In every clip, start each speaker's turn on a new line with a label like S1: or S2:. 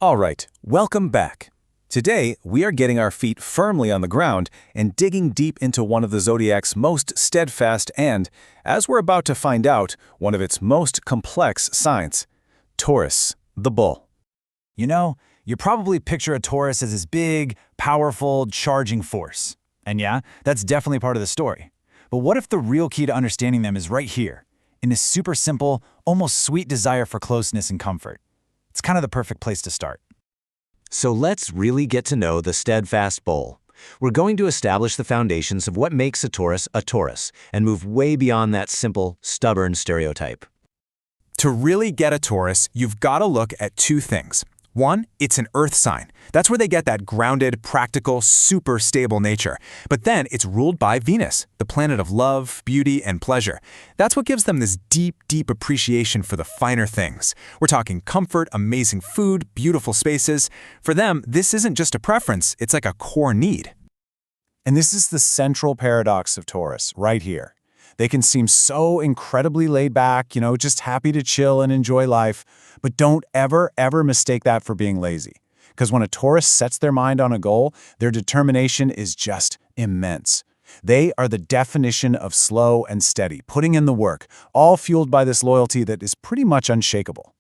S1: All right, welcome back. Today, we are getting our feet firmly on the ground and digging deep into one of the zodiac's most steadfast and, as we're about to find out, one of its most complex signs, Taurus, the bull.
S2: You know, you probably picture a Taurus as this big, powerful, charging force. And yeah, that's definitely part of the story. But what if the real key to understanding them is right here, in this super simple, almost sweet desire for closeness and comfort? It's kind of the perfect place to start.
S3: So let's really get to know the steadfast bull. We're going to establish the foundations of what makes a Taurus and move way beyond that simple, stubborn stereotype.
S1: To really get a Taurus, you've got to look at two things. One, it's an earth sign. That's where they get that grounded, practical, super stable nature. But then it's ruled by Venus, the planet of love, beauty, and pleasure. That's what gives them this deep, deep appreciation for the finer things. We're talking comfort, amazing food, beautiful spaces. For them, this isn't just a preference, it's like a core need.
S4: And this is the central paradox of Taurus, right here. They can seem so incredibly laid back, just happy to chill and enjoy life, but don't ever mistake that for being lazy. Because when a Taurus sets their mind on a goal, their determination is just immense. They are the definition of slow and steady, putting in the work, all fueled by this loyalty that is pretty much unshakable.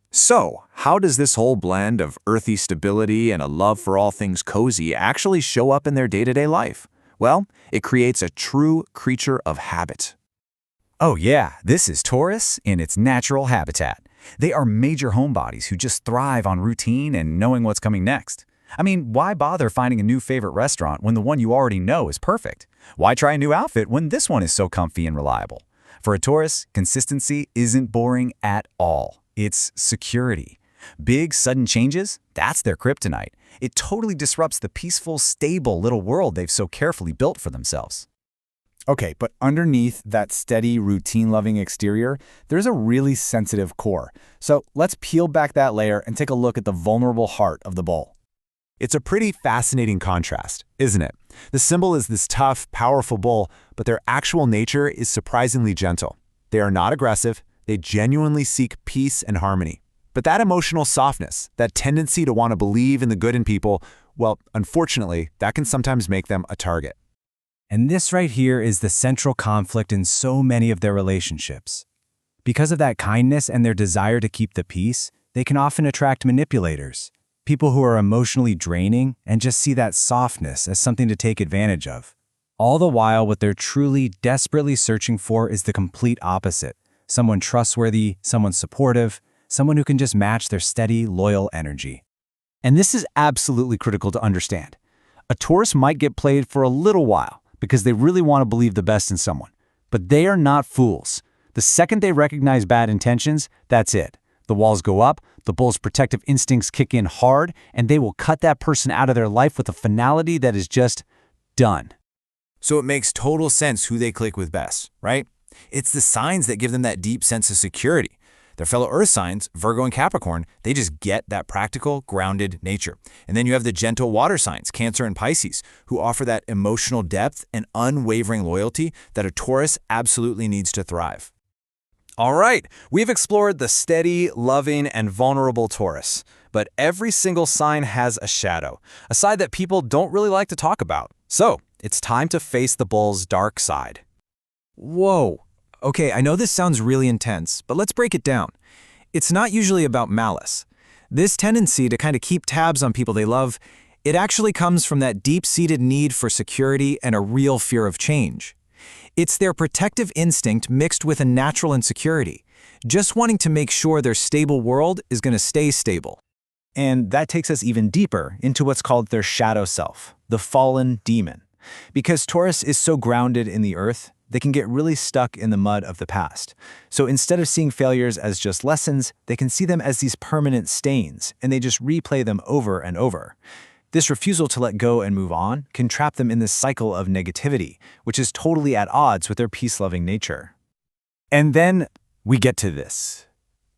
S5: So, how does this whole blend of earthy stability and a love for all things cozy actually show up in their day-to-day life? Well, it creates a true creature of habit.
S2: Oh yeah, this is Taurus in its natural habitat. They are major homebodies who just thrive on routine and knowing what's coming next. I mean, why bother finding a new favorite restaurant when the one you already know is perfect? Why try a new outfit when this one is so comfy and reliable? For a Taurus, consistency isn't boring at all. It's security. Big, sudden changes, that's their kryptonite. It totally disrupts the peaceful, stable little world they've so carefully built for themselves.
S4: Okay, but underneath that steady, routine-loving exterior, there's a really sensitive core. So let's peel back that layer and take a look at the vulnerable heart of the bull.
S3: It's a pretty fascinating contrast, isn't it? The symbol is this tough, powerful bull, but their actual nature is surprisingly gentle. They are not aggressive, they genuinely seek peace and harmony. But that emotional softness, that tendency to want to believe in the good in people, well, unfortunately, that can sometimes make them a target.
S2: And this right here is the central conflict in so many of their relationships. Because of that kindness and their desire to keep the peace, they can often attract manipulators, people who are emotionally draining and just see that softness as something to take advantage of. All the while, what they're truly, desperately searching for is the complete opposite. Someone trustworthy, someone supportive, someone who can just match their steady, loyal energy.
S4: And this is absolutely critical to understand. A Taurus might get played for a little while because they really want to believe the best in someone. But they are not fools. The second they recognize bad intentions, that's it. The walls go up, the bull's protective instincts kick in hard, and they will cut that person out of their life with a finality that is just done.
S5: So it makes total sense who they click with best, right? It's the signs that give them that deep sense of security. Their fellow earth signs, Virgo and Capricorn, they just get that practical, grounded nature. And then you have the gentle water signs, Cancer and Pisces, who offer that emotional depth and unwavering loyalty that a Taurus absolutely needs to thrive.
S1: All right, we've explored the steady, loving, and vulnerable Taurus. But every single sign has a shadow, a side that people don't really like to talk about. So, it's time to face the bull's dark side.
S6: Whoa. Okay, I know this sounds really intense, but let's break it down. It's not usually about malice. This tendency to kind of keep tabs on people they love, it actually comes from that deep-seated need for security and a real fear of change. It's their protective instinct mixed with a natural insecurity, just wanting to make sure their stable world is going to stay stable.
S4: And that takes us even deeper into what's called their shadow self, the fallen demon. Because Taurus is so grounded in the earth, they can get really stuck in the mud of the past. So instead of seeing failures as just lessons, they can see them as these permanent stains, and they just replay them over and over. This refusal to let go and move on can trap them in this cycle of negativity, which is totally at odds with their peace-loving nature. And then we get to this.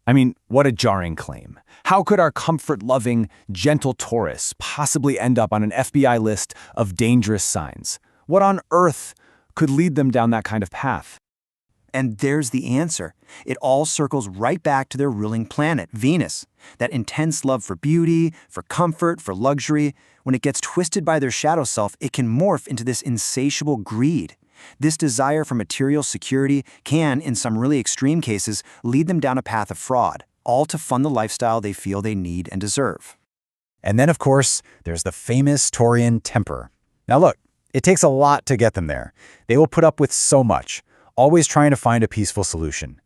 S4: I mean, what a jarring claim. How could our comfort-loving, gentle Taurus possibly end up on an FBI list of dangerous signs? What on earth could lead them down that kind of path?
S7: And there's the answer. It all circles right back to their ruling planet, Venus. That intense love for beauty, for comfort, for luxury. When it gets twisted by their shadow self, it can morph into this insatiable greed. This desire for material security can, in some really extreme cases, lead them down a path of fraud, all to fund the lifestyle they feel they need and deserve.
S2: And then, of course, there's the famous Taurian temper. Now look, it takes a lot to get them there. They will put up with so much, always trying to find a peaceful solution.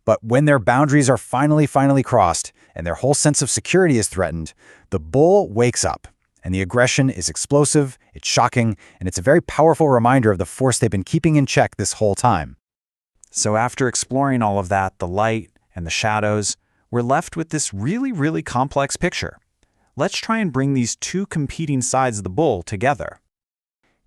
S2: But when their boundaries are finally crossed and their whole sense of security is threatened, the bull wakes up. And the aggression is explosive, it's shocking, and it's a very powerful reminder of the force they've been keeping in check this whole time.
S3: So after exploring all of that, the light and the shadows, we're left with this really complex picture. Let's try and bring these two competing sides of the bull together.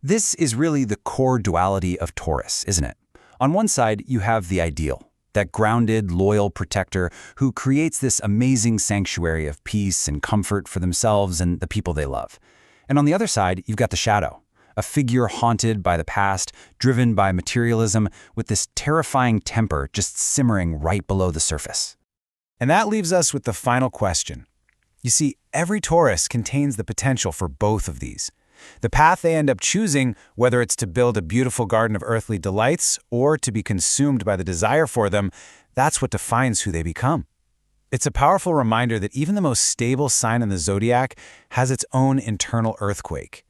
S2: This is really the core duality of Taurus, isn't it? On one side, you have the ideal, that grounded, loyal protector who creates this amazing sanctuary of peace and comfort for themselves and the people they love. And on the other side, you've got the shadow, a figure haunted by the past, driven by materialism, with this terrifying temper just simmering right below the surface.
S3: And that leaves us with the final question. You see, every Taurus contains the potential for both of these. The path they end up choosing, whether it's to build a beautiful garden of earthly delights or to be consumed by the desire for them, that's what defines who they become. It's a powerful reminder that even the most stable sign in the zodiac has its own internal earthquake.